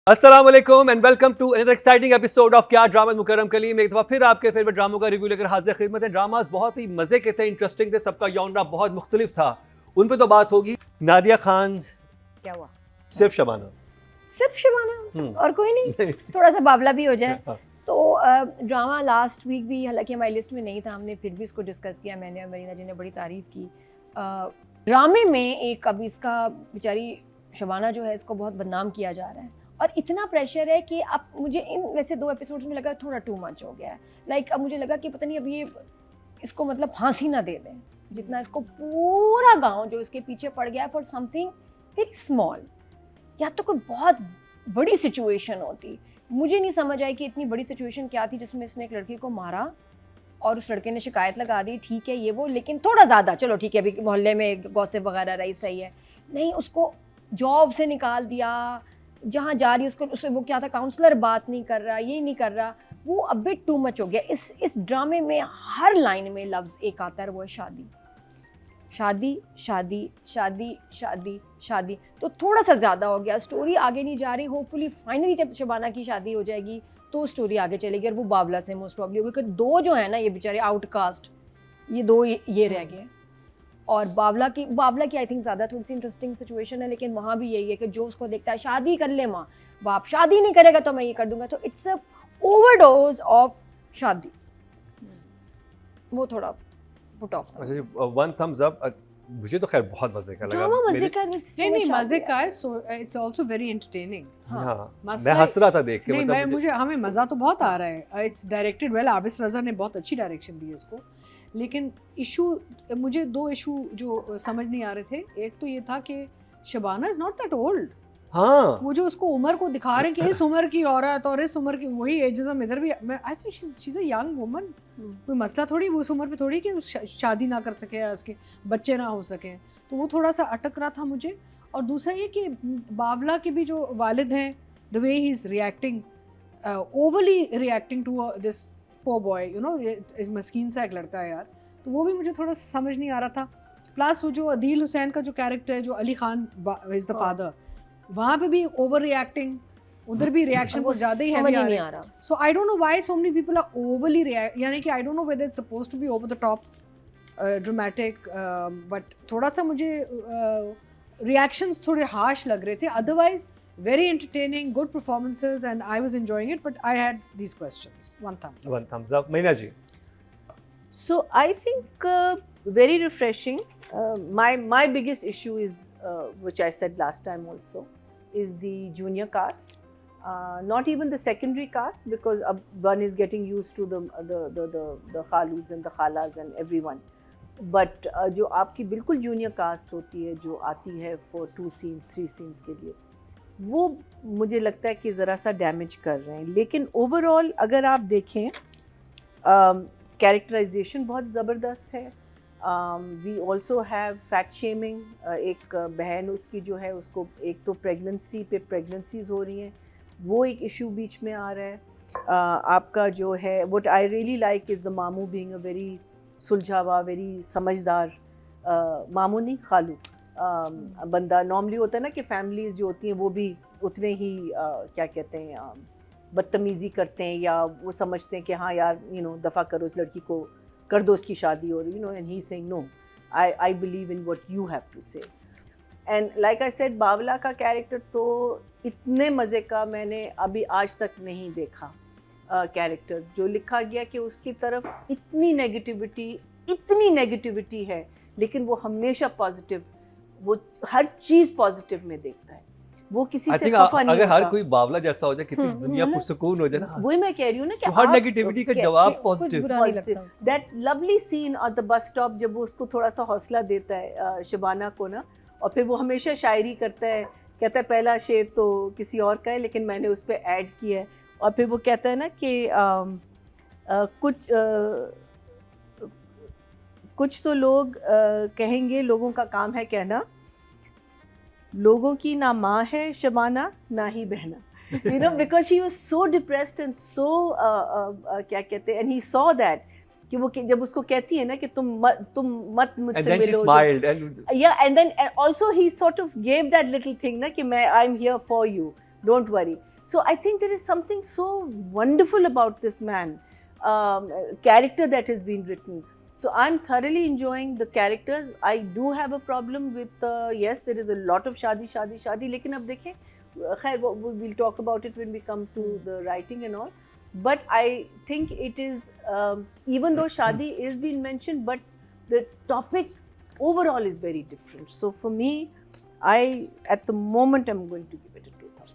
अस्सलाम वालेकुम and welcome to another exciting episode of क्या ड्रामा मुकर्रम कलीम। एक दफ़ा फिर आपके फेवरेट ड्रामों का रिव्यू लेकर हाजिर खिदमत है। ड्रामास बहुत ही मज़े के थे, इंटरेस्टिंग थे, सबका जॉनरा बहुत मुख्तलिफ था। उन पे तो बात होगी। नादिया खान क्या हुआ? सिर्फ शबाना सिर्फ शबाना और कोई नहीं? थोड़ा सा बावला भी हो जाए तो ड्रामा लास्ट वीक भी हालांकि हमारी लिस्ट में नहीं था, हमने फिर भी इसको डिस्कस किया। मैंने और मरीना जी ने बड़ी तारीफ़ की। ड्रामे में एक अभी इसका बेचारी शबाना जो है इसको बहुत बदनाम किया जा रहा है और इतना प्रेशर है कि अब मुझे इन वैसे 2 एपिसोड्स में लगा थोड़ा टू मच हो गया है। लाइक अब मुझे लगा कि पता नहीं अब ये इसको मतलब फांसी ना दे दें, जितना इसको पूरा गांव जो इसके पीछे पड़ गया है फॉर समथिंग वेरी स्मॉल। या तो कोई बहुत बड़ी सिचुएशन होती, मुझे नहीं समझ आई कि इतनी बड़ी सिचुएशन क्या थी जिसमें इसने एक लड़की को मारा और उस लड़के ने शिकायत लगा दी। ठीक है ये वो, लेकिन थोड़ा ज़्यादा चलो ठीक है, अभी मोहल्ले में गॉसिप वगैरह रही सही है, नहीं उसको जॉब से निकाल दिया, जहाँ जा रही उसको उससे वो क्या था काउंसलर बात नहीं कर रहा, ये नहीं कर रहा, वो अब बिट टू मच हो गया। इस ड्रामे में हर लाइन में लफ्ज़ एक आता है, वो है शादी शादी शादी शादी शादी शादी। तो थोड़ा सा ज़्यादा हो गया, स्टोरी आगे नहीं जा रही। होपफुली फाइनली जब शबाना की शादी हो जाएगी तो स्टोरी आगे चलेगी और वो बावला से मोस्ट प्रॉब्ली होगी। क्योंकि 2 जो है ना ये बेचारे आउटकास्ट, ये 2 ये रह गए। और बावला की आई थिंक ज़्यादा थोड़ी सी इंटरेस्टिंग सिचुएशन है, लेकिन वहाँ भी यही है कि जो उसको देखता है शादी कर ले माँ, बाप शादी नहीं करेगा तो मैं ये कर दूंगा। तो इट्स अ ओवरडोज ऑफ शादी, वो थोड़ा पुट ऑफ था। अच्छा, वन थम्स अप। मुझे तो खैर बहुत मजे का लगा। ड्रामा मजे का नहीं मजे का है, so it's also very entertaining. हाँ, मैं हंस रहा था देख के। नहीं मतलब मुझे हमें मजा तो बहुत आ रहा है। इट्स डायरेक्टेड वेल, आबिस रजा ने बहुत अच्छी डायरेक्शन दी है इसको। लेकिन इशू, मुझे 2 इशू जो समझ नहीं आ रहे थे। एक तो ये था कि Shabana is not that old. हाँ, वो जो उसको उम्र को दिखा रहे हैं कि इस उम्र की औरत और इस उम्र की, वही एजिज्म इधर भी। I think she is a young woman. कोई मसला थोड़ी वो उस उम्र पे थोड़ी कि शादी ना कर सके या उसके बच्चे ना हो सके। तो वो थोड़ा सा अटक रहा था मुझे। और दूसरा ये कि बावला के भी जो वालिद हैं, the way he is reacting, overly reacting to this poor boy, you know, इस मस्कीन सा एक लड़का है यार। तो वो भी मुझे थोड़ा सा समझ नहीं आ रहा था। प्लस वो जो अदील हुसैन का जो कैरेक्टर है, जो Ali Khan is the father, वहाँ पे भी ओवर रिएक्टिंग, उधर भी रिएक्शन बहुत ज़्यादा ही हैवी आ रहा है। So I don't know why so many people are overly react, यानी कि I don't know whether it's supposed to be over the top dramatic, but थोड़ा सा मुझे रिएक्शंस थोड़े हार्श लग रहे थे। Otherwise very entertaining, good performances, and I was enjoying it, but I had these questions. One thumbs up. Meena ji. So I think very refreshing. My biggest issue is, which I said last time also, is the junior cast. Not even the secondary cast, because one is getting used to the khalus and the khalas and everyone. But जो आपकी बिल्कुल junior cast होती है, जो आती है for 2 scenes 3 scenes के लिए, वो मुझे लगता है कि ज़रा सा डैमेज कर रहे हैं। लेकिन ओवरऑल अगर आप देखें, कैरेक्टराइजेशन बहुत ज़बरदस्त है। We also have fat shaming. एक बहन उसकी जो है, उसको एक तो प्रेगनेंसी पे प्रेगनेंसीज हो रही हैं, वो एक इशू बीच में आ रहा है। आपका जो है, what I really like is the मामू बीइंग अ वेरी सुलझावा, वेरी समझदार, मामू नहीं खालू बंदा। नॉर्मली होता है ना कि फैमिलीज़ जो होती हैं वो भी उतने ही क्या कहते हैं, बदतमीज़ी करते हैं, या वो समझते हैं कि हाँ यार यू नो दफ़ा करो, उस लड़की को कर दो उसकी शादी, और you know, and he saying no, I believe in what you have to say. And like I said, बावला का कैरेक्टर तो इतने मज़े का मैंने अभी आज तक नहीं देखा। कैरेक्टर जो लिखा गया कि उसकी तरफ इतनी नेगेटिविटी है, लेकिन वो हमेशा पॉजिटिव, वो हर चीज़ पॉजिटिव में देखता है, वो किसी से खफा नहीं अगर होता। हर कोई बावला जैसा हो जाए, कितनी दुनिया पुरसुकून हो जाए ना। वही मैं कह रही हूँ ना कि हर नेगेटिविटी का जवाब positive. That lovely scene on the bus stop, जब वो उसको थोड़ा सा हौसला देता है शबाना को ना, और फिर वो हमेशा शायरी करता है, कहता है पहला शेर तो किसी और का है लेकिन मैंने उस पर ऐड किया है। और फिर वो कहता है ना कि कुछ तो लोग कहेंगे, लोगों का काम है कहना, लोगों की ना माँ है शबाना ना ही बहना, you know, because he was so depressed and so क्या कहते हैं, and he saw that कि वो जब उसको कहती है ना कि तुम मत मुझसे मिलो, and then she smiled and then also he sort of gave that little thing ना कि मैं I'm here for you, don't worry। So I think there is something so wonderful about this man, character that has been written. So I'm thoroughly enjoying the characters. I do have a problem with yes, there is a lot of शादी. लेकिन अब देखें, खैर we'll talk about it when we come to the writing and all. But I think it is, even though शादी is being mentioned, but the topic overall is very different. So for me, at the moment I'm going to give it a 2000.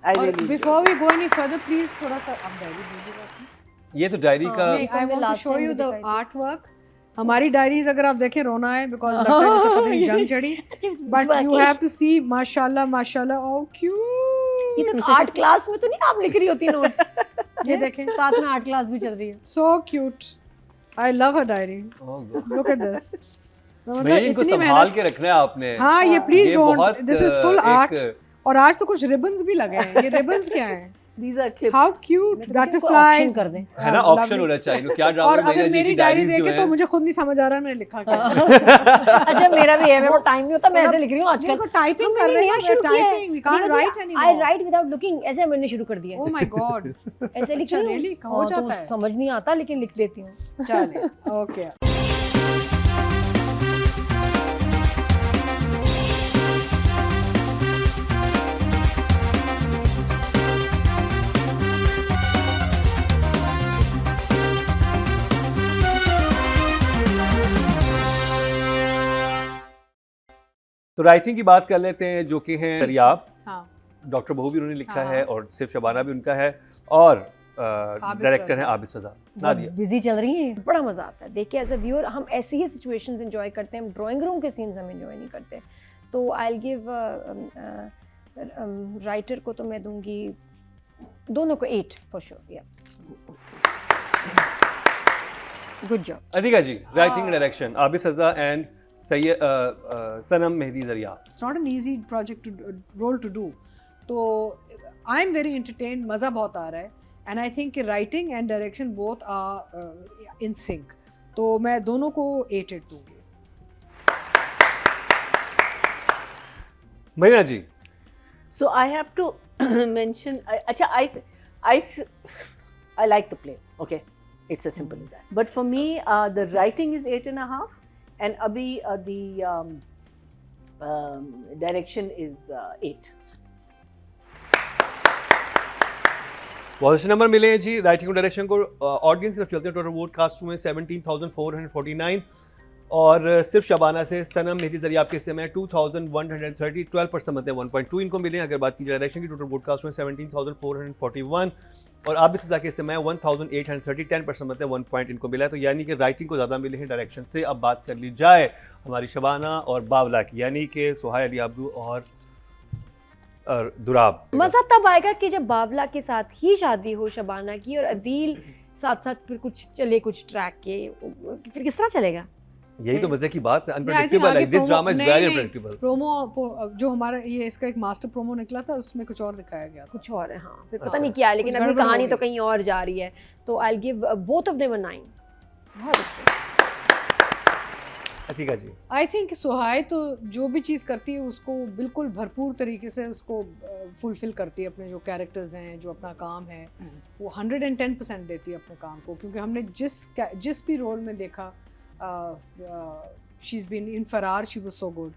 I really Before we go any further, please थोड़ा सा आप diary दीजिएगा अपनी. ये तो diary का I want to show you the artwork. हमारी diaries अगर आप देखें रोना है because लगता है जैसे पता नहीं जंग चढ़ी. But you have to see, माशाल्लाह, oh cute. ये तो आर्ट क्लास में तो नहीं आप लिख रही होती नोट्स? ये देखें, साथ में आर्ट क्लास भी चल रही है. so cute. I love her diary. Look at this. भैया इनको संभाल के रखना है आपने. हाँ ये please ये don't. बहुत, This is full art. एक- और आज तो कुछ ribbons भी लगे हैं. ये ribbons क्या हैं? These are clips. How cute. Option Butterflies. कर दें. है ना, ऑप्शन होना चाहिए. तो क्या ड्रामा और में अगर मीना जी मेरी की डायरी डायरीज जो देखे तो है मुझे खुद नहीं समझ आ रहा मैंने लिखा क्या है. अच्छा मेरा भी है, मेरे को टाइम नहीं होता, मैं ऐसे लिख रही हूँ आजकल. देखो टाइपिंग कर रहे हैं, typing we can't write I anymore. Write without looking, ऐसे मैंने शुरू कर दिया. Oh my god. ऐसे लिख अच्छा, रही हूँ. really? हो हाँ, तो जाता है. समझ नहीं आता लेकिन लिख देती हूँ. चलिए ओके. तो राइटिंग की बात कर लेते हैं, जो कि हैं दरियाब. हाँ डॉक्टर बहू भी उन्होंने लिखा हाँ. है और सिर्फ शबाना भी उनका है और डायरेक्टर रज़ा. हैं आबिद रज़ा. नादिया. बिजी चल रही है. बड़ा मजा आता है देख के. एज अ व्यूअर हम ऐसी ही सिचुएशंस एंजॉय करते हैं, ड्राइंग रूम के सीन्स हम एंजॉय नहीं करते. तो आई विल गिव राइटर को तो मैं दूंगी दोनों को 8 फॉर श्योर. या good job. Adhika ji, writing direction Abid Raza and Sanam Mehdi Daryab. It's not an easy project to role to do. तो आई एम वेरी एंटरटेन्ड, मज़ा बहुत आ रहा है. एंड आई थिंक कि writing and direction both are in sync. तो मैं दोनों को 8 दूंगी. मरीना जी. So I have to mention. I like the play. Okay, it's as simple as that. But for me, the writing is 8.5, and Abhi the direction is 8. बहुत अच्छे number मिले हैं जी writing और डायरेक्शन को. ऑडियंस तरफ चलते हैं. टोटल वोट कास्ट हुए 17,449 और सिर्फ शबाना से सनम मेहदी दरियाब के समय 2,130, 12% मतलब 1.2 इनको मिले. अगर बात की जाए डायरेक्शन की, टोटल वोट कास्ट हुए 17,441 और आबिद रज़ा के समय 1,830, 10% मतलब 1 पॉइंट इनको मिला है. तो यानी कि राइटिंग को ज़्यादा मिले हैं डायरेक्शन से. अब बात कर ली जाए हमारी शबाना और बावला की, यानी कि सुहाय अली आबदू और दुराब. मजा तब आएगा कि जब बावला के साथ ही शादी हो शबाना की और अदील साथ साथ फिर कुछ चले कुछ ट्रैक के. फिर किस तरह चलेगा? यही तो मजे की बात है. Yeah, I think unpredictable. आगे like this promo- drama is नहीं, वेरी नहीं, अनप्रेडिक्टेबल. प्रोमो जो हमारा ये इसका एक मास्टर प्रोमो निकला था उसमें कुछ और दिखाया गया था. कुछ और है. हाँ फिर अच्छा. पता नहीं क्या है, लेकिन कुछ अभी गड़बड़ हो कहानी तो गई. कहीं और जा रही है. तो आई will give both of them 9. बहुत अच्छे. अतीका जी. आई थिंक सुहाय तो जो भी चीज़ करती है उसको बिल्कुल भरपूर तरीके से उसको फुलफिल करती है. अपने जो कैरेक्टर्स हैं, जो अपना काम है, वो 110% देती है अपने काम को. क्योंकि हमने जिस भी रोल में देखा, she's been in Farar, she was so good.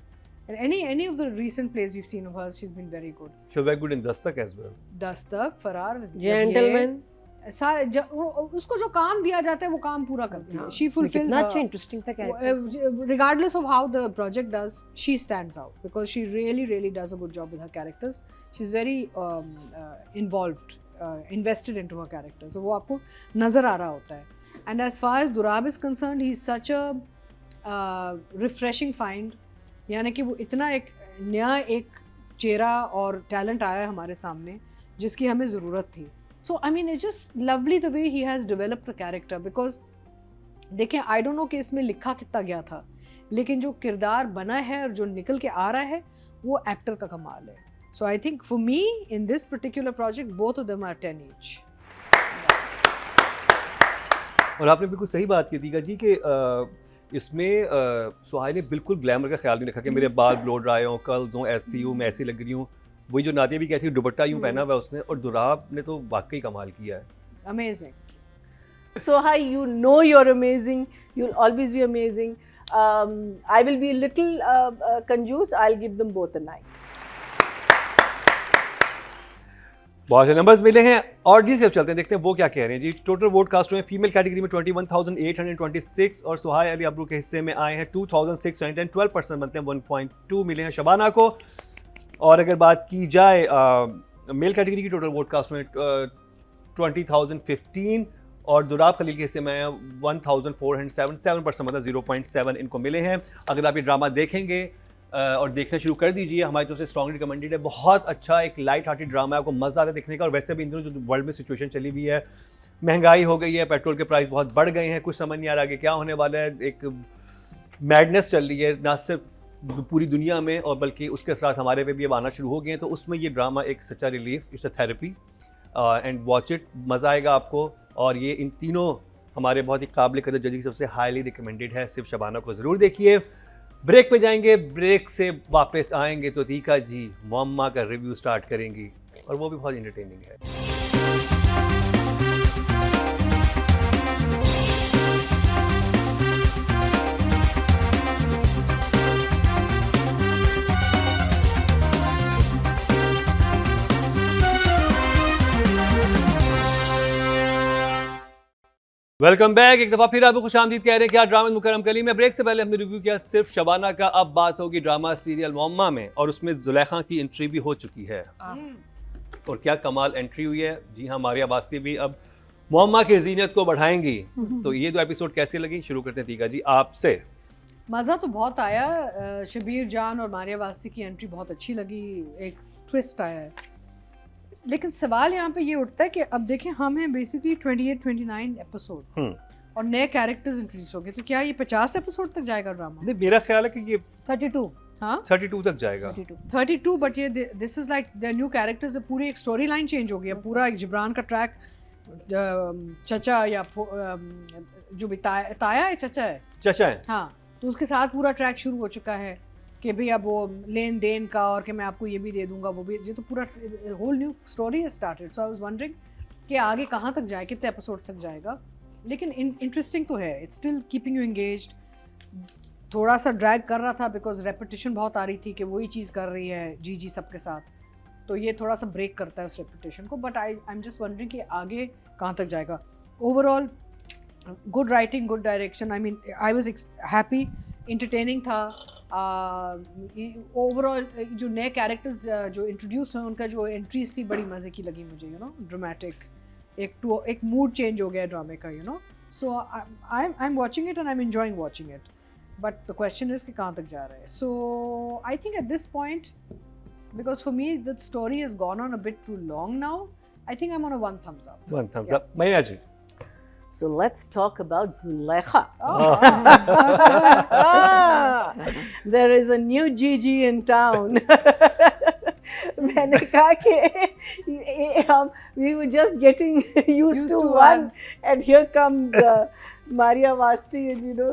And any of the recent plays we've seen of hers, she's been very good. She was very good in Dastak as well. Dastak, Farar, gentleman. सारे उसको जो काम दिया जाता है वो काम पूरा करती है. She fulfills कितना अच्छा her, इंटरेस्टिंग था character. regardless of how the project does, she stands out because she really does a good job with her characters. She's very involved, invested into her characters. So वो आपको नजर आ रहा होता है. And as far as Durab is concerned, he's such a refreshing find. यानी कि वो इतना एक नया एक चेहरा और टैलेंट आया है हमारे सामने जिसकी हमें ज़रूरत थी. So I mean it's just lovely the way he has developed the character because देखें I don't know कि इसमें लिखा कितना गया था, लेकिन जो किरदार बना है और जो निकल के आ रहा है वो एक्टर का कमाल है. So I think for me in this particular project both of them are 10 each. और आपने बिल्कुल सही बात की दीगा जी कि इसमें सुहाय ने बिल्कुल ग्लैमर का ख्याल नहीं रखा कि मेरे बाल ब्लो ड्राई हों, कर्ल्स हों, ऐसी हूँ, मैं ऐसी लग रही हूँ. वही जो नादिया भी कहती है, दुपट्टा यूं पहना हुआ है उसने, और दुराब ने तो वाकई कमाल किया है। Amazing. Soha, you know you're amazing. You'll always be amazing. I will be a little confused. I'll give them both a 9. बहुत से नंबर्स मिले हैं और जी सिर्फ चलते हैं, देखते हैं वो क्या कह रहे हैं जी। टोटल वोट कास्ट हुए हैं फीमेल कैटेगरी में 21,826 और सुहाय अली अब्रू के हिस्से में आए हैं 2,610, 12% बनते हैं 1.2 मिले हैं शबाना को। और अगर बात की जाए मेल कैटेगरी की, टोटल वोट कास्ट हुए 20,015 और दुराब खलील के हिस्से में 1,407, 7% मतलब 0.7 इनको मिले हैं। अगर आप ये ड्रामा देखेंगे और देखना शुरू कर दीजिए, हमारी तरफ से स्ट्रॉन्गली रिकमेंडेड है। बहुत अच्छा एक लाइट हार्टेड ड्रामा है, आपको मज़ा आता है देखने का। और वैसे भी इन दिनों जो वर्ल्ड में सिचुएशन चली हुई है, महंगाई हो गई है, पेट्रोल के प्राइस बहुत बढ़ गए हैं, कुछ समझ नहीं आ रहा कि क्या होने वाला है। एक मैडनेस चल रही है ना सिर्फ पूरी दुनिया में और बल्कि उसके साथ हमारे पे भी अब आना शुरू हो गए हैं। तो उसमें ये ड्रामा एक सच्चा relief, it's a therapy and watch it, मज़ा आएगा आपको। और ये इन तीनों हमारे बहुत ही काबिल कदर जज की सबसे हाईली रिकमेंडेड है, सिर्फ शबाना को ज़रूर देखिए। ब्रेक पे जाएंगे, ब्रेक से वापस आएंगे तो तीका जी मुअम्मा का रिव्यू स्टार्ट करेंगी और वो भी बहुत इंटरटेनिंग है। Welcome back. एक दफ़ा फिर आपको खुशामदीद कह रहे हैं क्या ड्रामा मुकरम कली में। ब्रेक से पहले हमने रिव्यू किया सिर्फ शबाना का, अब बात होगी ड्रामा सीरियल मुअम्मा में और उसमें जुलेखा की एंट्री भी हो चुकी है। और क्या कमाल एंट्री हुई है। जी हाँ, मारिया वासी भी अब मुअम्मा की ज़ीनत को बढ़ाएंगी। तो ये दो एपिसोड कैसे लगी, शुरू करते हैं तीका जी आपसे। मज़ा तो बहुत आया, शबीर जान और मारिया वासी की एंट्री बहुत अच्छी लगी, एक ट्विस्ट आया है। लेकिन सवाल यहाँ पे ये उठता है कि अब देखें हम हैं बेसिकली 28-29 एपिसोड और नए कैरेक्टर्स इंट्रोड्यूस हो गए, तो क्या ये 50 एपिसोड तक जाएगा ड्रामा? नहीं, मेरा ख्याल है कि ये 32 हाँ 32 तक जाएगा। 32 बट ये this is like the new characters, पूरी एक स्टोरी लाइन चेंज हो गई है। पूरा एक जिब्रान का ट्रैक, चचा या जो भी ताया है, चचा है, चचा है हाँ, तो उसके साथ पूरा ट्रैक शुरू हो चुका है कि भाई अब वो लेन देन का और कि मैं आपको ये भी दे दूंगा वो भी, ये तो पूरा होल न्यू स्टोरी है started. So I was wondering कि आगे कहाँ तक जाए, कितने एपिसोड तक जाएगा। लेकिन इंटरेस्टिंग तो है, it's still keeping you engaged. थोड़ा सा ड्रैग कर रहा था बिकॉज रेपिटेशन बहुत आ रही थी कि वही चीज़ कर रही है जी सबके साथ, तो ये थोड़ा सा ब्रेक करता है उस रेपिटेशन को। But I am just wondering कि आगे कहाँ तक जाएगा। Overall good writing, good direction, I mean I was happy, entertaining था। ओवरऑल जो नए कैरेक्टर्स जो इंट्रोड्यूस हुए उनका जो एंट्रीज थी बड़ी मज़े की लगी मुझे, यू नो, ड्रामेटिक, एक मूड चेंज हो गया ड्रामे का, you know. So I am watching it and I am enjoying watching it, but the question is कि कहाँ तक जा रहा है। So I think at this point, because for me the story has gone on a bit too long now, I think I am on a 1 thumbs up. 1 thumbs up। मैया जी So let's talk about Zulekha. There is a new Gigi in town. मैंने कहा कि we were just getting used to one, and here comes Maria Vasti, you know,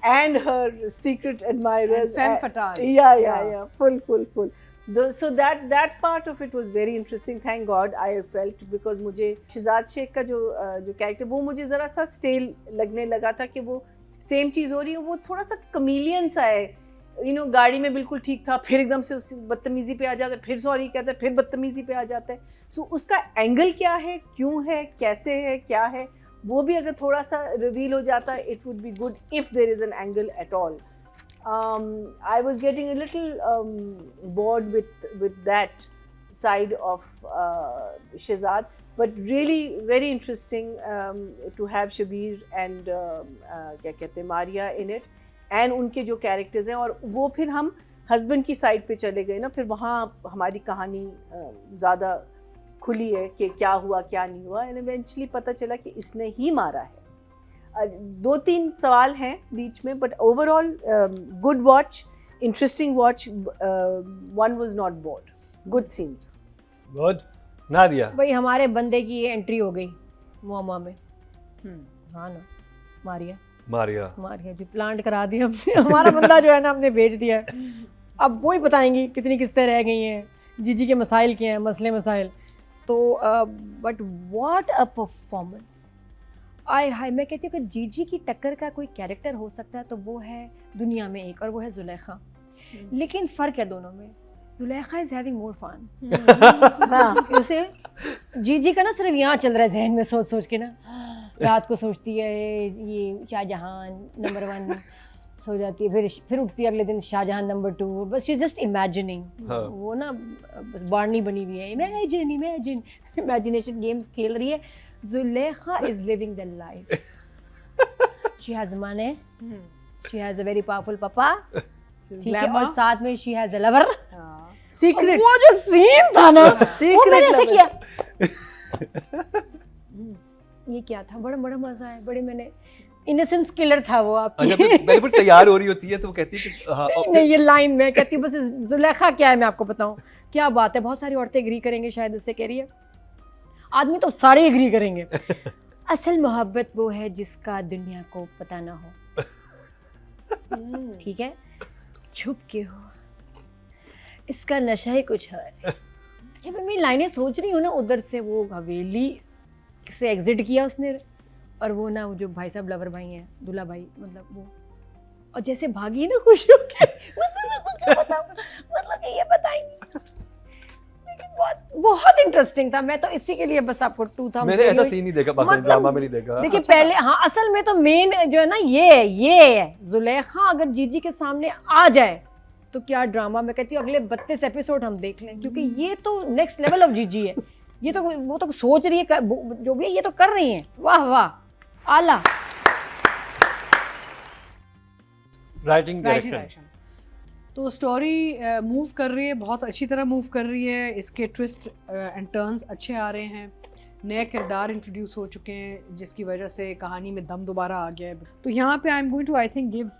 and her secret admirers. And femme fatale. Yeah. Full. So that part of it was very interesting. Thank God I felt, because मुझे शिजाद शेख का जो character वो मुझे ज़रा सा stele लगने लगा था कि वो सेम चीज़ हो रही है। वो थोड़ा सा कमीलियन सा है, यू नो, गाड़ी में बिल्कुल ठीक था, फिर एकदम से उसकी बदतमीज़ी पे आ जाता है, फिर सॉरी कहता है, फिर बदतमीज़ी पे आ जाता है। सो उसका एंगल क्या है, क्यों है, कैसे है, क्या है, वो भी अगर थोड़ा सा रिवील हो जाता है, it would be good if there is an angle at all. I was getting a little bored with that side of Shehzad, but really very interesting to have Shabir and क्या कहते हैं Maria in it, and उनके जो characters हैं, और वो फिर हम husband की side पे चले गए ना, फिर वहाँ हमारी कहानी ज़्यादा खुली है कि क्या हुआ क्या नहीं हुआ, and eventually पता चला कि इसने ही मारा है. 2-3 सवाल हैं बीच में, but overall good watch, interesting watch, one was not board, good scenes. Good. Nadia भाई हमारे बंदे की ये एंट्री हो गई मुअम्मा में. हाँ ना, मारिया जो प्लांट करा दिया हमने, हमारा बंदा जो है ना हमने भेज दिया. अब वही बताएंगी कितनी किस्तें रह गई हैं, जीजी के मसाइल के हैं, मसले मसाइल। तो बट व्हाट अ परफॉर्मेंस, आय हाय। मैं कहती हूँ कि जीजी की टक्कर का कोई कैरेक्टर हो सकता है तो वो है दुनिया में एक, और वो है जुलेखा। लेकिन फ़र्क है दोनों में, Zulekha is having more fun. उसे जीजी का ना सिर्फ यहाँ चल रहा है जहन में सोच सोच के ना, रात को सोचती है ये शाहजहां नंबर 1, सो जाती है, फिर उठती है अगले दिन शाहजहां नंबर 2, बस शी इज जस्ट इमेजिनिंग। वो ना बस बारनी बनी हुई है, इमेजिनेशन गेम्स खेल रही है। Zulekha is living the life, she has money, she has a very powerful पापा, ठीक है, और साथ में she has a lover. Secret, वो जो सीन था ना, वो मैंने ऐसे किया, ये क्या था, बड़ा बड़ा मजा है, बड़े मैंने इनोसेंस किलर था वो आपकी। अच्छा, पहले फिर तैयार हो रही होती है तो वो कहती है कि हाँ, नहीं, ये लाइन मैं कहती हूँ बस, जुलेखा क्या है मैं आपको बताऊं, क्या बात है, बहुत सारी औरतें एग्री करेंगे शायद इससे, कह रही है आदमी तो सारे एग्री करेंगे। असल मोहब्बत वो है जिसका दुनिया को पता ना हो, ठीक है, छुप के हो, इसका नशा ही कुछ है। अच्छा, मैं लाइनें सोच रही हूँ ना, उधर से वो हवेली से एग्जिट किया उसने, और वो ना वो जो भाई साहब लवर भाई हैं, दूल्हा भाई मतलब वो, और जैसे भागी ना खुश हो के, मतलब कि ये बताएंगी, लेकिन बहुत बहुत इंटरेस्टिंग था। मैं तो इसी के लिए बस आपको 2000 मैंने ऐसा सीन नहीं देखा, मतलब, ड्रामा में नहीं देखा। देखिए पहले, हाँ असल में तो मेन जो है ना ये है, जुलेखा अगर जीजी के सामने आ जाए तो क्या ड्रामा, मैं कहती हूँ अगले 32 एपिसोड हम देख लें, क्योंकि ये तो नेक्स्ट लेवल ऑफ जीजी है। ये तो वो तो सोच रही है, जो भी है ये तो कर रही हैं, वाह वाह, आला। राइटिंग डायरेक्शन, तो स्टोरी मूव कर रही है, बहुत अच्छी तरह मूव कर रही है, इसके ट्विस्ट एंड टर्न्स अच्छे आ रहे हैं, नए किरदार इंट्रोड्यूस हो चुके हैं जिसकी वजह से कहानी में दम दोबारा आ गया है। तो यहाँ पे I am going to I think give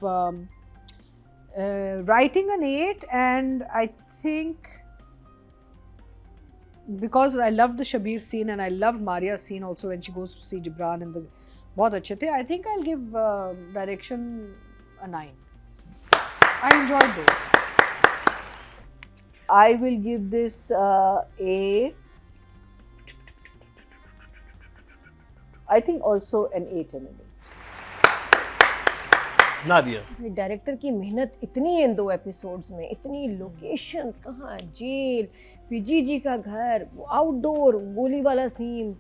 writing an 8, and I think because I loved the Shabir scene and I loved Maria's scene also when she goes to see Gibran and the बहुत अच्छे थे. I think I'll give direction a 9. I enjoyed those. I will give this a, I think also an 8 and an 8. Nadia, director की मेहनत इतनी है इन 2 episodes में, इतनी locations, कहाँ जेल, जीजी का घर, आउटडोर गोली वाला सीन,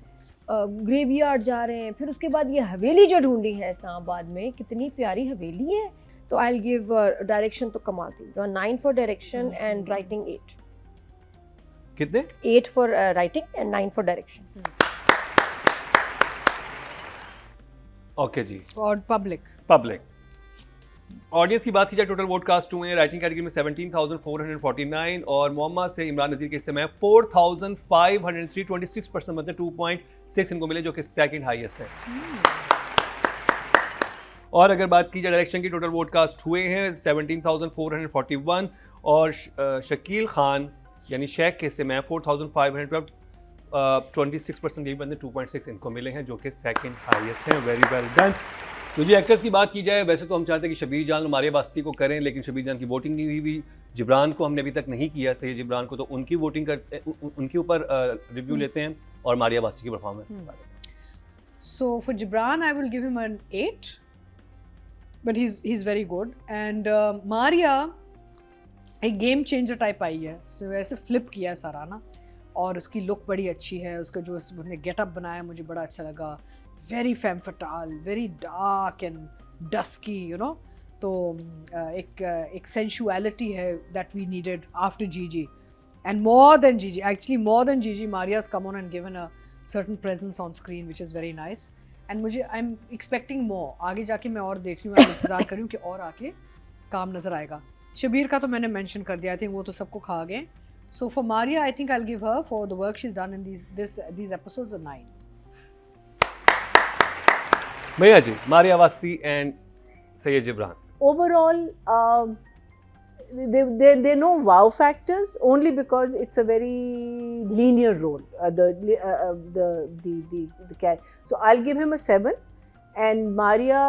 ग्रेवयार्ड जा रहे हैं, फिर उसके बाद ये हवेली जो ढूंढी है इस्लामाबाद में, कितनी प्यारी हवेली है. तो आई विल गिव डायरेक्शन तो कमाल थी. 9 फॉर डायरेक्शन एंड राइटिंग 8. कितने? 8 for writing and 9 for direction. Okay ji. और पब्लिक ऑडियंस की बात की जाए, टोटल वोट कास्ट हुए हैं राइटिंग कैटेगरी में 17,449 और मोहम्मद से इमरान नज़ीर के हिस्से में 4,503, 26% मतलब 2.6 इनको मिले, जो कि सेकंड हाईएस्ट है. और अगर बात की जाए डायरेक्शन की, टोटल वोट कास्ट हुए हैं 17,441 और शकील खान यानी शेख के हिस्से में 4,512, 26% यही बंदे 2.6 इनको मिले हैं, जो कि सेकंड हाईएस्ट हैं. Very well done. तो जी एक्टर्स की बात की जाए, वैसे तो हम चाहते हैं कि शबीर जान और मारिया बास्ती को करें, लेकिन शबीर जान की वोटिंग नहीं हुई भी. जिब्रान को हमने अभी तक नहीं किया सही, जिब्रान को तो उनकी वोटिंग करते, उनके ऊपर रिव्यू लेते हैं और मारिया बास्ती की परफॉर्मेंस के बारे में. So for Gibran, I will give him an 8, but he's very good. And Maria एक गेम चेंजर टाइप आई है, उसने वैसे फ्लिप किया है सारा ना, और उसकी लुक बड़ी अच्छी है, उसका जो उसने गेटअप बनाया मुझे बड़ा अच्छा लगा. Very fam फटाल, very dark and dusky, you know. तो एक सेंशुअलिटी है दैट वी नीडेड आफ्टर जीजी, एंड मोर देन जीजी, एक्चुअली मोर देन जीजी, मारिया's come on and given a certain presence on screen which is very nice. And मुझे I am expecting more. आगे जाके मैं और देख रही हूँ, इंतज़ार कर रही हूँ कि और आके काम नज़र आएगा. शबीर का तो मैंने मेंशन कर दिया, आई थिंक वो तो सबको खा गए. So for Maria I think I will give her for the work she is done in these episodes a 9. भैया जी, Maria Basti and Syed Jibran. Overall, there are no wow factors, only because it's a very linear role. The character. So I'll give him a 7, and Maria,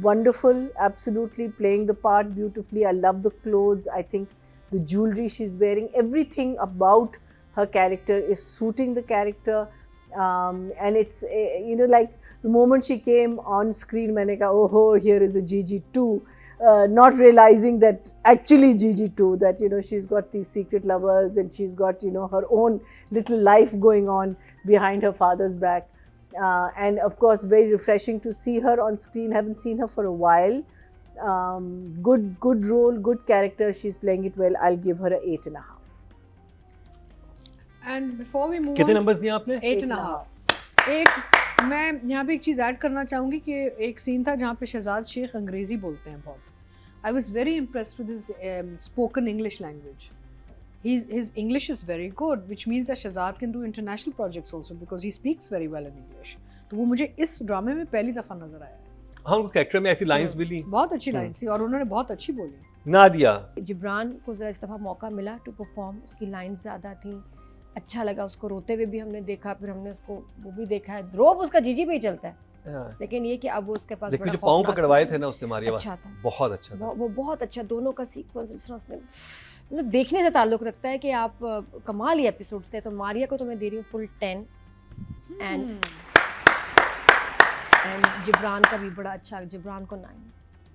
wonderful, absolutely playing the part beautifully. I love the clothes. I think the jewelry she's wearing, everything about her character is suiting the character. And it's like the moment she came on screen, maine kaha, oh, here is a Gigi too, not realizing that actually Gigi too, that she's got these secret lovers and she's got her own little life going on behind her father's back. And of course very refreshing to see her on screen. Haven't seen her for a while. Good role, good character, she's playing it well. I'll give her a 8.5. And before we move कितने on, numbers दिए आपने? 8.5. एक मैं यहाँ पे एक चीज़ add करना चाहूँगी कि एक सीन था जहाँ पे शहजाद शेख अंग्रेज़ी बोलते हैं बहुत. I was very impressed with his spoken English language. His English is very good, which means that Shahzad can do international projects also because he speaks very well in English. तो वो मुझे इस ड्रामे में पहली दफ़ा नज़र आया है. हाँ, उस कैरेक्टर में ऐसी लाइंस भी ली, बहुत अच्छी लाइन्स थी और उन्होंने बहुत अच्छी बोली. नादिया जिब्रान को ज़रा इस दफ़ा मौका मिला टू परफॉर्म. उसकी लाइन्स ज़्यादा थी, अच्छा लगा. उसको रोते हुए भी हमने देखा, फिर हमने उसको वो भी देखा है. रोब उसका जीजी पे ही चलता है, लेकिन ये कि अब वो उसके पास देखिए जो पाँव पकड़वाए थे ना उससे मारिया अच्छा था, बहुत अच्छा था. वो बहुत अच्छा. दोनों का सीक्वेंस जिस तरह उसने मतलब देखने से ताल्लुक रखता है कि आप कमाल ही एपिसोड्स थे. तो मारिया को तो मैं दे रही हूँ फुल 10 एंड जिब्रान का भी बड़ा अच्छा. जिब्रान को 9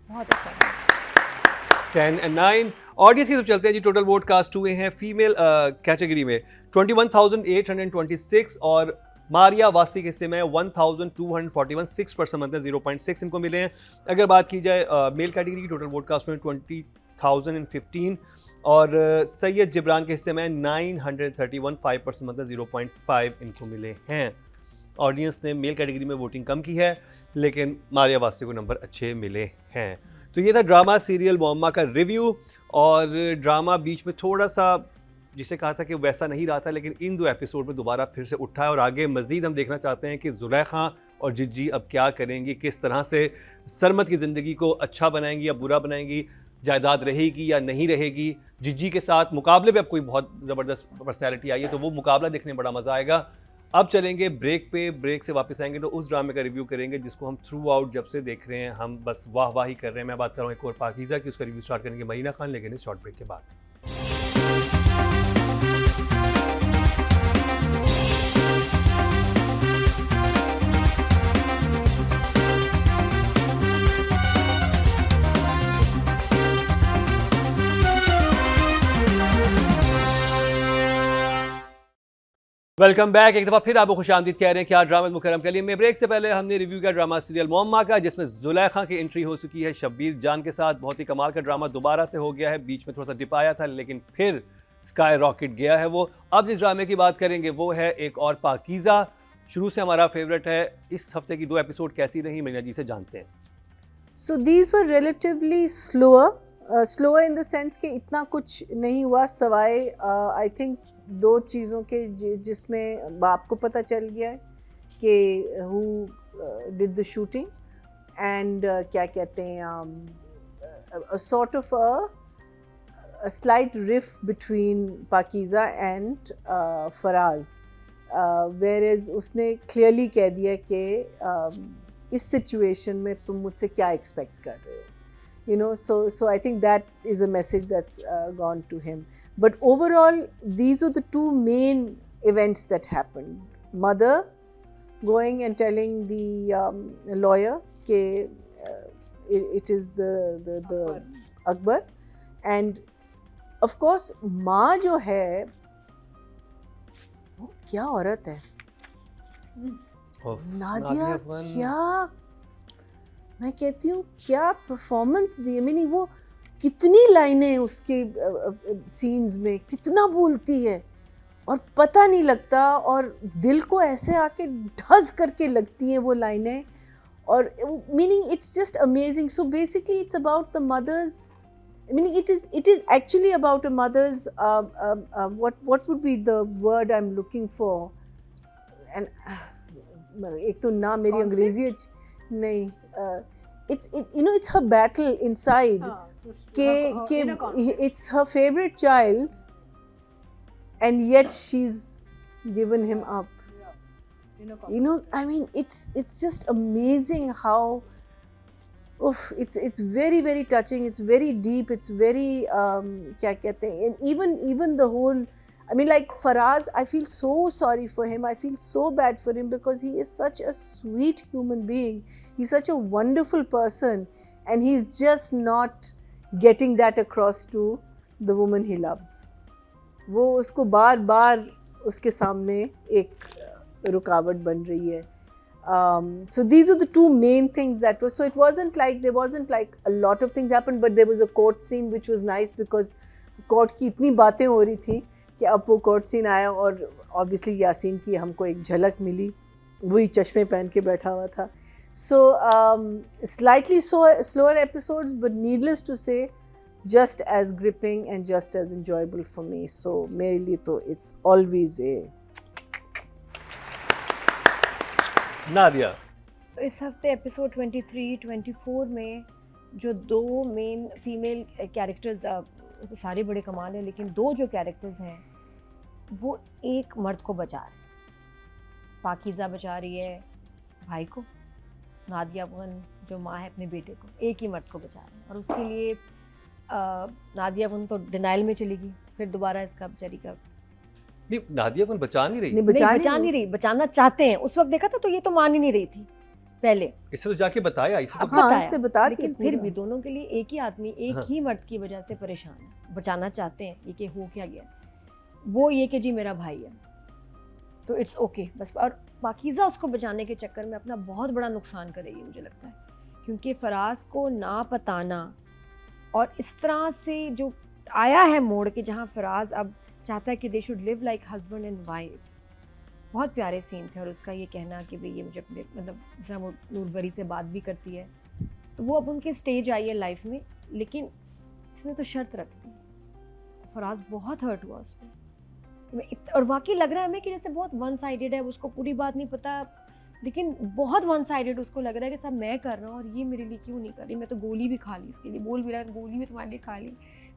बहुत अच्छा. 10 and 9. ऑडियंस की तरफ चलते हैं जी. टोटल वोट कास्ट हुए हैं फीमेल कैटेगरी में 21,826 और मारिया वास्ती के हिस्से में 1,241. 6% मतलब 0.6 इनको मिले हैं. अगर बात की जाए मेल कैटेगरी की, टोटल वोट कास्ट हुए 20,015 और सैयद जिब्रान के हिस्से में 931. 5% मतलब 0.5 इनको मिले हैं. ऑडियंस ने मेल कैटेगरी में वोटिंग कम की है, लेकिन मारिया वास्ती को नंबर अच्छे मिले हैं. तो ये था ड्रामा सीरियल मुअम्मा का रिव्यू. और ड्रामा बीच में थोड़ा सा जिसे कहा था कि वैसा नहीं रहा था, लेकिन इन 2 एपिसोड में दोबारा फिर से उठा है और आगे मज़ीद हम देखना चाहते हैं कि ज़ुलेखा और जिज्जी अब क्या करेंगी, किस तरह से सरमद की ज़िंदगी को अच्छा बनाएंगी या बुरा बनाएंगी, जायदाद रहेगी या नहीं रहेगी. जिज्जी के साथ मुकाबले पे अब कोई बहुत ज़बरदस्त पर्सनैलिटी आई है, तो वो मुकाबला देखने में बड़ा मज़ा आएगा. अब चलेंगे ब्रेक पे. ब्रेक से वापस आएंगे तो उस ड्रामे का रिव्यू करेंगे जिसको हम थ्रू आउट जब से देख रहे हैं हम बस वाह वाह ही कर रहे हैं. मैं बात कर रहा हूँ एक और पाकीज़ा की. उसका रिव्यू स्टार्ट करेंगे मरीना खान, लेकिन इस शॉर्ट ब्रेक के बाद. Welcome back. एक दफ़ा फिर आपको खुशामदीद कह रहे हैं क्या ड्रामा मुकरम के लिए. मैं ब्रेक से पहले हमने रिव्यू किया ड्रामा सीरियल मुअम्मा का, जिसमें ज़ुलेखा की एंट्री हो चुकी है शब्बीर जान के साथ. बहुत ही कमाल का ड्रामा दोबारा से हो गया है. बीच में थोड़ा सा डिप आया था, लेकिन फिर स्काई रॉकेट गया है वो. अब जिस ड्रामे की बात करेंगे वो है एक और पाकीज़ा. शुरू से हमारा फेवरेट है. इस हफ्ते की 2 एपिसोड कैसी रही, मरीना जी से जानते हैं. So these were relatively slower in the sense कि इतना कुछ नहीं हुआ सवाए I think 2 चीज़ों के जिसमें आपको पता चल गया है कि who did the shooting and क्या कहते हैं a sort of a slight rift between Pakiza and Faraz, whereas उसने clearly कह दिया कि इस सिचुएशन में तुम मुझसे क्या एक्सपेक्ट कर रहे हो, so I think that is a message that's gone to him. But overall these are the 2 main events that happened. Mother going and telling the lawyer कि it is the Akbar, and of course माँ जो है वो क्या औरत है. नादिया क्या, मैं कहती हूँ क्या परफॉर्मेंस दी. मीनिंग वो कितनी लाइनें उसके सीन्स में कितना बोलती है और पता नहीं लगता, और दिल को ऐसे आके ढस करके लगती हैं वो लाइनें. और meaning it's just amazing. So basically it's about the mothers. Meaning it is actually about a mother's what would be the word I'm looking for, and एक तो ना मेरी अंग्रेजी नहीं, it's her battle inside कि it's her favorite child and yet she's given him up. I mean it's just amazing how it's very very touching, it's very deep, it's very क्या कहते हैं, and even the whole, I mean, like Faraz, I feel so sorry for him, I feel so bad for him because he is such a sweet human being, he's such a wonderful person, and he's just not getting that across to the woman he loves. वो उसको बार बार उसके सामने एक रुकावट बन रही है. So these are the two main things that was. So it wasn't like a lot of things happened, but there was a court scene which was nice because court की इतनी बातें हो रही थी कि अब वो court scene आया और obviously यासीन की हमको एक झलक मिली, वही चश्मे पहन के बैठा हुआ था. So slightly slower episodes, but needless to say, just as gripping and just as enjoyable for me. So मेरे लिए तो it's always a. नादिया, तो इस हफ्ते एपिसोड 23-24 में जो दो मेन फीमेल कैरेक्टर्स, सारे बड़े कमाल हैं, लेकिन दो जो कैरेक्टर्स हैं वो एक मर्द को बचा रहे हैं. पाकीज़ा बचा रही है भाई को, नादिया अफगान जो माँ है अपने बेटे को, एक ही मर्द को बचा रहे हैं. और उसके लिए नादिया अफगान तो डिनाइल में चली गई, फिर दोबारा इसका बेचारी का नहीं, नादिया अफगान बचा नहीं रही, नहीं बचा नहीं रही, बचाना चाहते हैं. उस वक्त देखा था तो ये तो मान ही नहीं रही थी पहले, इससे तो जाके बताया, इससे तो हाँ, इससे बता दिया लेकिन फिर पूरा. भी दोनों के लिए एक ही आदमी एक हाँ. ही मर्द की वजह से परेशान है, बचाना चाहते हैं. ये कि हो क्या गया, वो ये कि जी मेरा भाई है तो इट्स ओके बस. और पाकीज़ा उसको बचाने के चक्कर में अपना बहुत बड़ा नुकसान करेगी मुझे लगता है, क्योंकि फराज को ना पताना और इस तरह से जो आया है मोड़ के जहाँ फराज अब चाहता है कि they should live like husband and wife. बहुत प्यारे सीन थे. और उसका ये कहना कि भाई ये मुझे अपने मतलब जैसा वो नूरबरी से बात भी करती है, तो वो अब उनके स्टेज आई है लाइफ में, लेकिन इसने तो शर्त रख दी. फराज बहुत हर्ट हुआ उस पर, और वाकई लग रहा है हमें कि जैसे बहुत वन साइडेड है, उसको पूरी बात नहीं पता, लेकिन बहुत वन साइडेड उसको लग रहा है कि सब मैं कर रहा हूँ और ये मेरे लिए क्यों नहीं कर रही. मैं तो गोली भी खा ली इसके लिए, बोल भी रहा है गोली भी तुम्हारे लिए खा ली,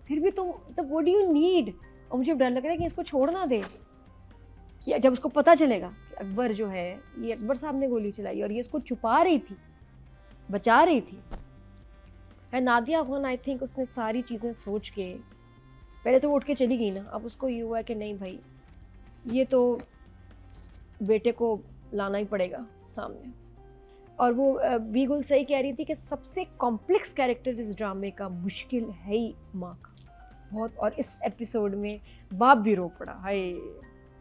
फिर भी तुम मतलब व्हाट डू यू नीड. और मुझे डर लग रहा है कि इसको छोड़ ना दे, कि जब उसको पता चलेगा कि अकबर जो है, ये अकबर साहब ने गोली चलाई और ये इसको छुपा रही थी, बचा रही थी. है नादिया अफगान, आई थिंक उसने सारी चीज़ें सोच के पहले तो वो उठ के चली गई ना, अब उसको ये हुआ कि नहीं भाई ये तो बेटे को लाना ही पड़ेगा सामने. और वो बीगुल सही कह रही थी कि सबसे कॉम्प्लेक्स कैरेक्टर इस ड्रामे का मुश्किल है ही माँ का बहुत. और इस एपिसोड में बाप भी रो पड़ा, हाय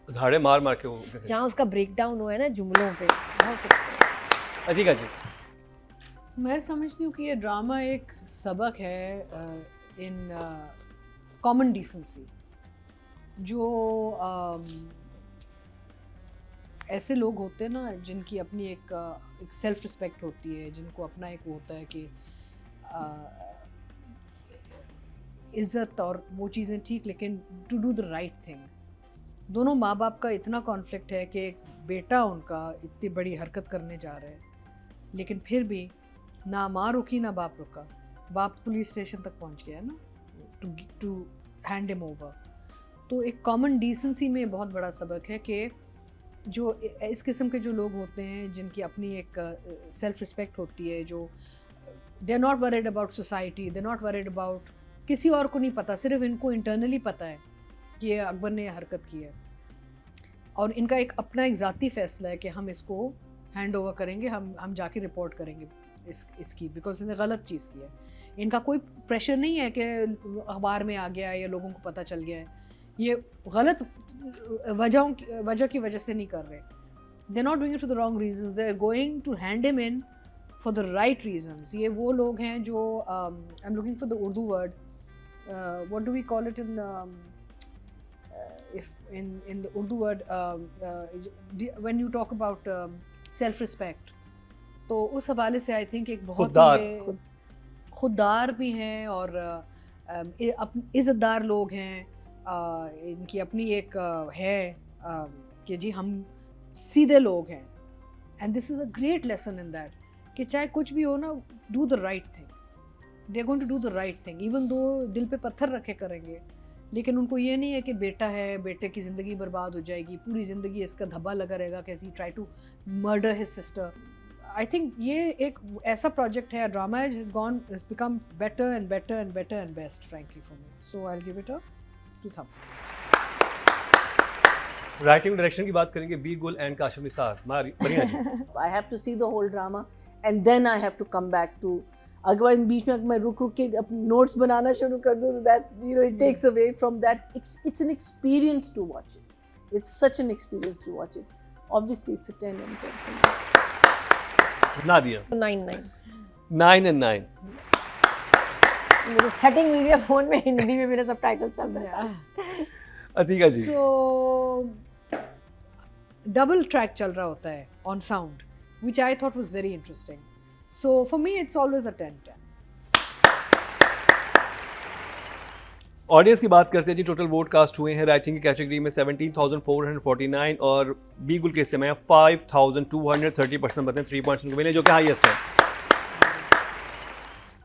धाड़े मार मार के वो. जहाँ उसका ब्रेक डाउन हुआ है ना जुमलों पे, बहुत अधिका जी, मैं समझती हूँ कि ये ड्रामा एक सबक है इन कॉमन डिसेंसी. जो ऐसे लोग होते हैं ना जिनकी अपनी एक सेल्फ रिस्पेक्ट होती है, जिनको अपना एक वो होता है कि इज़्ज़त और वो चीज़ें ठीक, लेकिन to do the right thing. दोनों माँ बाप का इतना कॉन्फ्लिक्ट है कि एक बेटा उनका इतनी बड़ी हरकत करने जा रहा है, लेकिन फिर भी ना माँ रुकी ना बाप रुका. बाप पुलिस स्टेशन तक पहुँच गया है ना टू हैंड हिम ओवर. तो एक कॉमन डिसेंसी में बहुत बड़ा सबक है कि जो इस किस्म के जो लोग होते हैं जिनकी अपनी एक सेल्फ रिस्पेक्ट होती है, जो they are not worried about society, they are not worried about किसी और को नहीं पता, सिर्फ इनको इंटरनली पता है कि ये अकबर ने हरकत की है और इनका एक अपना एक ज़ाती फ़ैसला है कि हम इसको हैंड ओवर करेंगे, हम जाके रिपोर्ट करेंगे इसकी, बिकॉज इसने गलत चीज़ की है. इनका कोई प्रेशर नहीं है कि अखबार में आ गया है या लोगों को पता चल गया है. ये गलत वजह की वजह से नहीं कर रहे. They are not doing it for the wrong reasons, they are going to hand him in for the right reasons. ये वो लोग हैं जो I am looking for the Urdu word, what do we call it in in the Urdu word, when you talk about self respect, तो उस हवाले से I think एक बहुत खुददार भी हैं और इज़्ज़तदार लोग हैं. इनकी अपनी एक है कि जी हम सीधे लोग हैं. And this is a great lesson in that कि चाहे कुछ भी हो ना, do the right thing. They are going to do the right thing even though दिल पे पत्थर रखे करेंगे, लेकिन उनको ये नहीं है कि बेटा है, बेटे की ज़िंदगी बर्बाद हो जाएगी, पूरी ज़िंदगी इसका धब्बा लगा रहेगा कैसी try to murder his sister. I think ये एक ऐसा प्रोजेक्ट है, drama has gone, it's become better and better and better and best frankly for me, so I will give it a 2 thumbs up. Writing direction की बात करेंगे, Bee Gul and Kashif Nisar, Marina ji. I have to see the whole drama and then I have to come back to. अगर इन बीच में मैं रुक के अपने notes बनाना शुरू कर दूँ, that it takes away from that. It's an experience to watch it. It's such an experience to watch it. Obviously, it's a 10 and 10 for me. Nadia 9 9 and 9। मेरी सेटिंग हुई है फोन में, हिंदी में मेरे सबटाइटल चल रहे हैं। अतीका जी। So double track चल रहा होता है on sound, which I thought was very interesting. So for me, it's always a 10-10. Audience की बात करते हैं जी, टोटल वोट कास्ट हुए हैं राइटिंग की कैटेगरी में 17,449 और बी गुल के हिस्से में 5,230% बताएं 3 पॉइंट्स उनको मिले, जो कि हाईएस्ट है।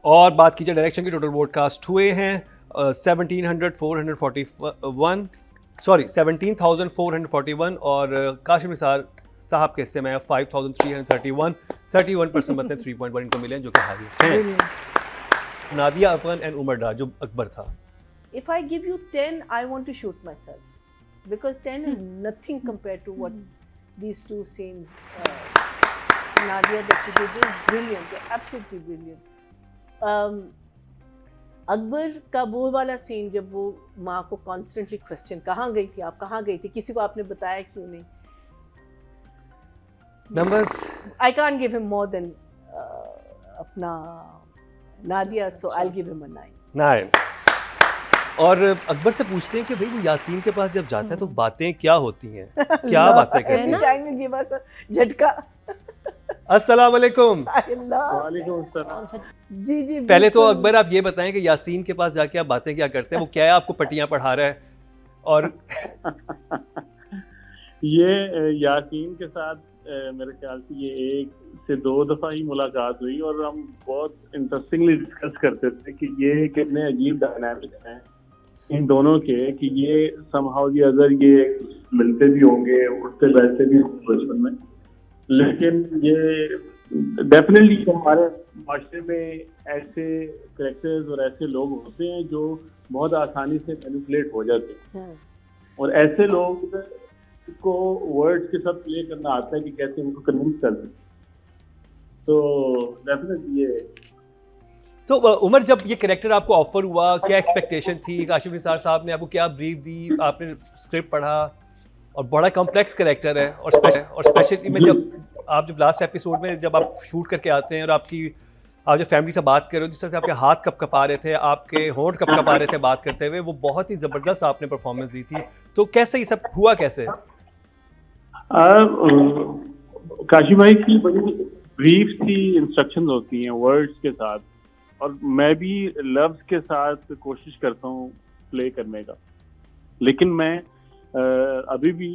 और बात कीजिए डायरेक्शन की, टोटल वोट कास्ट हुए हैं 17,441 और काशिफ निसार साहब के हिस्से में 5,331 31% बताएं 3.1 इनको मिले, जो कि हाईएस्ट हैं। नादिया, अफगान एंड उमर डार जो अकबर था। If I give you 10, I want to shoot myself because 10 is nothing compared to what these two scenes. Nadia, that you did is brilliant. You're absolutely brilliant. Akbar का वो वाला सीन जब वो माँ को कॉन्स्टेंटली क्वेश्चन, कहाँ गई थी आप, कहाँ गई थी, किसी को आपने बताया क्यों नहीं? Numbers I can't give him more than अपना Nadia, so I'll give him a 9. 9। और अकबर से पूछते हैं कि भाई वो यासीन के पास जब जाता है तो बातें क्या होती हैं, क्या बातें करते Every हैं? time you give us a झटका. अस्सलाम वालेकुम। वालेकुम अस्सलाम। जी जी। पहले तो बिल्कुल। अकबर आप ये बताएं कि यासीन के पास जाके आप बातें क्या करते हैं, वो क्या है, आपको पट्टियां पढ़ा रहा है? और ये यासीन के साथ मेरे ख्याल से ये 1 से 2 दफ़ा ही मुलाकात हुई और हम बहुत इंटरेस्टिंगली डिस्कस करते थे कि ये कितने अजीब डायनामिक्स हैं इन दोनों के, कि ये समहाउ ये अगर ये मिलते भी होंगे, उठते बैठते भी होंगे बचपन में, लेकिन ये डेफिनेटली हमारे माशरे में ऐसे कैरेक्टर्स और ऐसे लोग होते हैं जो बहुत आसानी से मैनिपुलेट हो जाते हैं। हाँ। और ऐसे लोग को वर्ड्स के साथ प्ले करना आता है कि कैसे उनको कन्विंस कर दें। तो डेफिनेटली ये तो उमर, जब ये कैरेक्टर आपको ऑफर हुआ, क्या एक्सपेक्टेशन थी? काशिफ निसार साहब ने आपको क्या ब्रीफ दी? आपने स्क्रिप्ट पढ़ा और बड़ा कॉम्प्लेक्स कैरेक्टर है और स्पेशली में जब लास्ट एपिसोड में जब आप शूट करके आते हैं और आप जब फैमिली से बात कर रहे हो, जिस तरह से आपके हाथ कपकपा रहे थे, आपके होंठ कपकपा रहे थे बात करते हुए, वो बहुत ही ज़बरदस्त आपने परफॉर्मेंस दी थी। तो कैसे ये सब हुआ कैसे? काशी भाई की बड़ी ब्रीफ थी, इंस्ट्रक्शंस होती हैं वर्ड्स के साथ, और मैं भी लफ्ज के साथ कोशिश करता हूँ प्ले करने का, लेकिन मैं अभी भी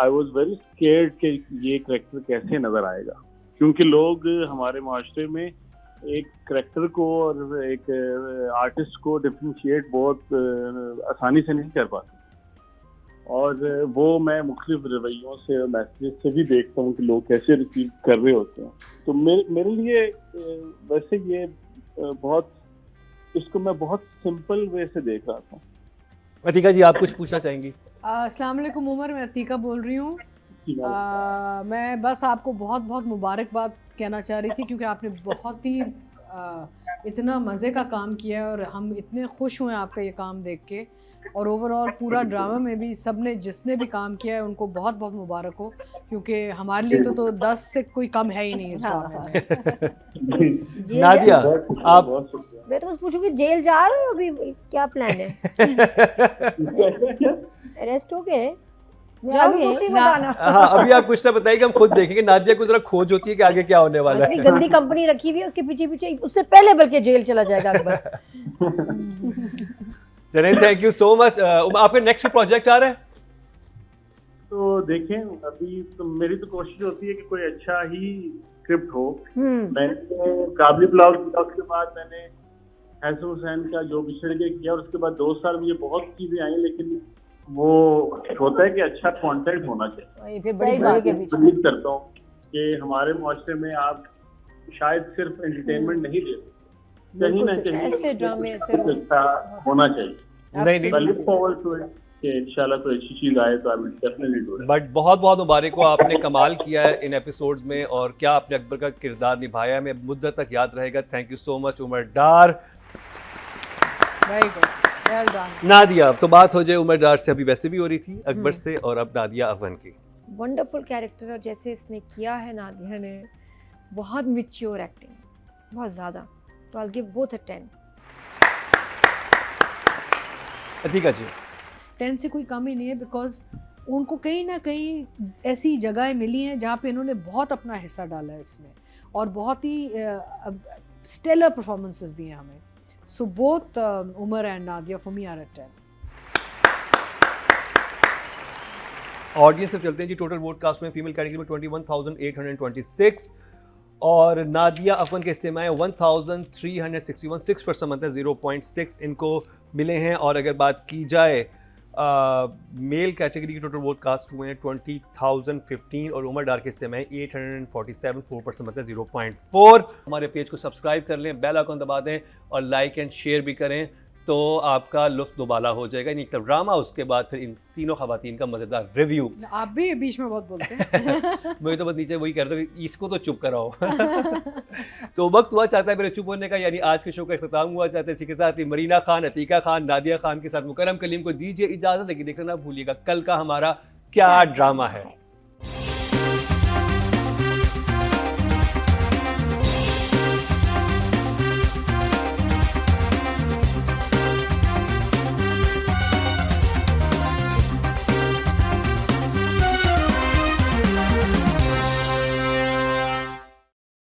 आई वॉज वेरी स्केर्ड कि ये करेक्टर कैसे नजर आएगा, क्योंकि लोग हमारे माशरे में एक करेक्टर को और एक आर्टिस्ट को डिफरेंशिएट बहुत आसानी से नहीं कर पाते, और वो मैं मुख्तलिफ रवैयों से और मैसेज से भी देखता हूँ कि लोग कैसे रिसीव कर रहे होते हैं। तो मेरे लिए वैसे ये बहुत, इसको मैं बहुत सिंपल वे से देख रहा था। अतीका जी, आप कुछ पूछना चाहेंगी? अस्सलाम वालेकुम उमर, मैं अतीका बोल रही हूँ। मैं बस आपको बहुत बहुत मुबारकबाद कहना चाह रही थी, क्योंकि आपने बहुत ही इतना मज़े का काम किया है और हम इतने खुश हुए आपका ये काम देख के, और ओवरऑल पूरा ड्रामा में भी सबने जिसने भी काम किया है उनको बहुत बहुत मुबारक हो, क्योंकि हमारे लिए तो 10 से कोई कम है ही नहीं इस ड्रामे में। नादिया, आप मैं तो बस पूछूंगी, जेल जा रहे हो अभी, क्या प्लान है? अरेस्ट हो गए? जाओगे? हाँ, अभी आप कुछ ना बताइए, हम खुद देखेंगे। नादिया को जरा खोज होती है कि आगे क्या होने वाला है। इतनी गंदी कंपनी रखी हुई है उसके पीछे पीछे, उससे पहले बल्कि जेल चला जाएगा अकबर। चलें, थैंक यू सो मच। आपका नेक्स्ट प्रोजेक्ट आ रहा है? तो देखें, अभी तो मेरी तो कोशिश होती है कि कोई अच्छा ही स्क्रिप्ट हो। मैंने काबली पुलाव के बाद मैंने हैसन हुसैन का जो बिछड़ के किया, और उसके बाद 2 साल मुझे बहुत चीजें आई, लेकिन वो होता है कि अच्छा कंटेंट होना चाहिए। फिर बड़ी बात है, उम्मीद करता हूँ कि हमारे मुआशरे में आप शायद सिर्फ एंटरटेनमेंट नहीं दे सकते, कहीं ना कहीं ऐसे ड्रामे ऐसे रोल अच्छा होना चाहिए। नहीं I look forward to it कि इंशाल्लाह कोई अच्छी चीज आए तो I will definitely do it. But बहुत बहुत मुबारक हो, आपने कमाल किया है इन एपिसोड्स में और क्या आपने अकबर का किरदार निभाया है, मैं मुद्दत तक याद रहेगा। Thank you so much Umar Dar. Very good, well done. Nadia, अब तो बात हो जाए उमर डार से, अभी वैसे भी हो रही थी अकबर से, और अब नादिया अफगान की। वंडरफुल कैरेक्टर, और जैसे इसने किया है नादिया ने, बहुत मैच्योर एक्टिंग, बहुत ज़्यादा, तो I give both a 10। Atiqa ji. 10 से कोई कम ही नहीं है, बिकॉज उनको कहीं ना कहीं ऐसी जगहें मिली हैं जहाँ पे इन्होंने बहुत अपना हिस्सा डाला है इसमें, और बहुत ही स्टेलर परफॉर्मेंसेस दिए हैं हमें। So both Umar and Nadia for me are at 10। Audience से चलते हैं जी। टोटल वोट कास्ट में फीमेल कैटेगरी में 21,826 और नादिया अफगान के हिस्से में 1,361, 6% मतलब 0.6 इनको मिले हैं। और अगर बात की जाए मेल कैटेगरी की टोटल वोट कास्ट हुए हैं 20,015 और उमर डार के हिस्से में 847, 4% मतलब 0.4। हमारे पेज को सब्सक्राइब कर लें, बेल आइकन दबा दें और लाइक एंड शेयर भी करें, तो आपका लुत्फ दोबाला हो जाएगा। यानी एक ड्रामा, उसके बाद फिर इन तीनों खवातीन का मज़ेदार रिव्यू। आप भी बीच में बहुत बोलते हैं। मैं तो बस नीचे वही कहता हूँ कि इसको तो चुप कराओ। तो वक्त हुआ चाहता है मेरे चुप होने का, यानी आज के शो का इख्तिताम हुआ चाहता है। इसी के साथ ही मरीना खान, अतीका खान, नादिया खान के साथ मुकरम कलीम को दीजिए इजाज़त, लेकिन देखना ना भूलिएगा कल का हमारा क्या ड्रामा है।